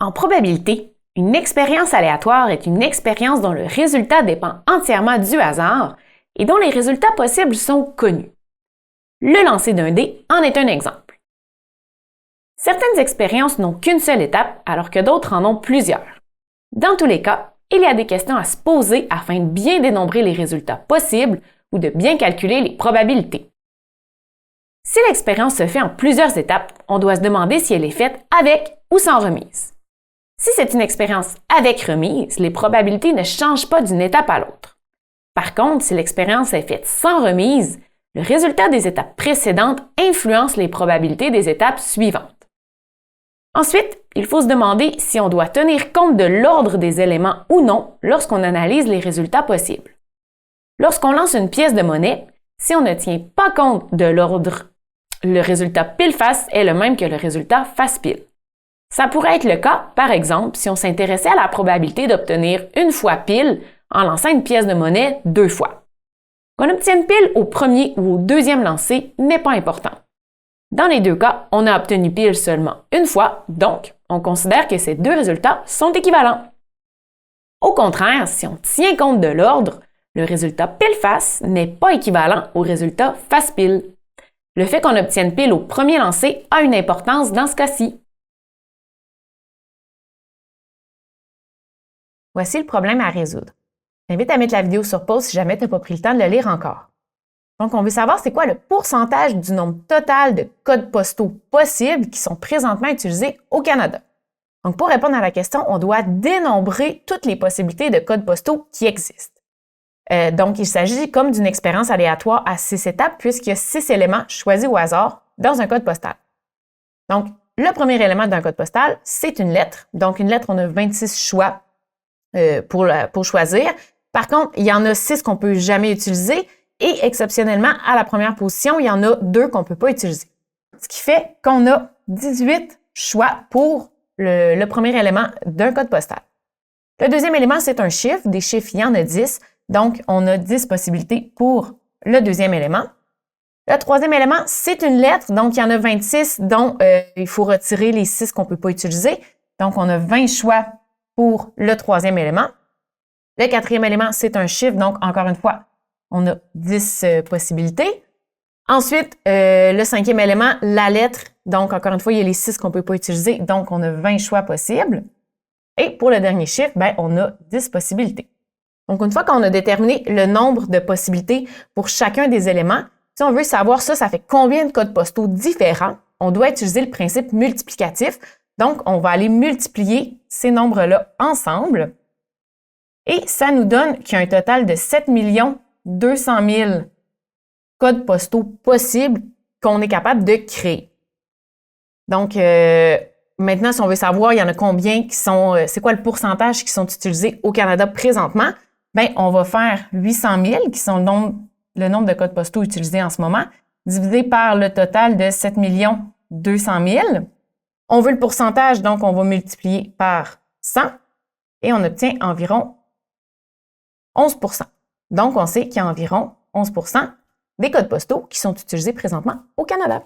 En probabilité, une expérience aléatoire est une expérience dont le résultat dépend entièrement du hasard et dont les résultats possibles sont connus. Le lancer d'un dé en est un exemple. Certaines expériences n'ont qu'une seule étape alors que d'autres en ont plusieurs. Dans tous les cas, il y a des questions à se poser afin de bien dénombrer les résultats possibles ou de bien calculer les probabilités. Si l'expérience se fait en plusieurs étapes, on doit se demander si elle est faite avec ou sans remise. Si c'est une expérience avec remise, les probabilités ne changent pas d'une étape à l'autre. Par contre, si l'expérience est faite sans remise, le résultat des étapes précédentes influence les probabilités des étapes suivantes. Ensuite, il faut se demander si on doit tenir compte de l'ordre des éléments ou non lorsqu'on analyse les résultats possibles. Lorsqu'on lance une pièce de monnaie, si on ne tient pas compte de l'ordre, le résultat pile-face est le même que le résultat face-pile. Ça pourrait être le cas, par exemple, si on s'intéressait à la probabilité d'obtenir une fois pile en lançant une pièce de monnaie 2 fois. Qu'on obtienne pile au premier ou au deuxième lancer n'est pas important. Dans les 2 cas, on a obtenu pile seulement une fois, donc on considère que ces 2 résultats sont équivalents. Au contraire, si on tient compte de l'ordre, le résultat pile-face n'est pas équivalent au résultat face-pile. Le fait qu'on obtienne pile au premier lancer a une importance dans ce cas-ci. Voici le problème à résoudre. Je t'invite à mettre la vidéo sur pause si jamais tu n'as pas pris le temps de le lire encore. Donc, on veut savoir c'est quoi le pourcentage du nombre total de codes postaux possibles qui sont présentement utilisés au Canada. Donc, pour répondre à la question, on doit dénombrer toutes les possibilités de codes postaux qui existent. Donc, il s'agit comme d'une expérience aléatoire à 6 étapes puisqu'il y a 6 éléments choisis au hasard dans un code postal. Donc, le premier élément d'un code postal, c'est une lettre. Donc, une lettre, on a 26 choix pour choisir. Par contre, il y en a 6 qu'on ne peut jamais utiliser et exceptionnellement, à la première position, il y en a 2 qu'on ne peut pas utiliser. Ce qui fait qu'on a 18 choix pour le premier élément d'un code postal. Le deuxième élément, c'est un chiffre. Des chiffres, il y en a 10. Donc, on a 10 possibilités pour le deuxième élément. Le troisième élément, c'est une lettre. Donc, il y en a 26 dont il faut retirer les 6 qu'on ne peut pas utiliser. Donc, on a 20 choix pour le troisième élément. Le quatrième élément, c'est un chiffre. Donc, encore une fois, on a 10 possibilités. Ensuite, le cinquième élément, la lettre. Donc, encore une fois, il y a les 6 qu'on ne peut pas utiliser. Donc, on a 20 choix possibles. Et pour le dernier chiffre, on a 10 possibilités. Donc, une fois qu'on a déterminé le nombre de possibilités pour chacun des éléments, si on veut savoir ça fait combien de codes postaux différents, on doit utiliser le principe multiplicatif. Donc, on va aller multiplier ces nombres-là ensemble. Et ça nous donne qu'il y a un total de 7 200 000 codes postaux possibles qu'on est capable de créer. Donc, maintenant, si on veut savoir, il y en a combien qui sont, c'est quoi le pourcentage qui sont utilisés au Canada présentement, on va faire 800 000, qui sont le nombre de codes postaux utilisés en ce moment, divisé par le total de 7 200 000. On veut le pourcentage, donc on va multiplier par 100 et on obtient environ 11 %. Donc, on sait qu'il y a environ 11 % des codes postaux qui sont utilisés présentement au Canada.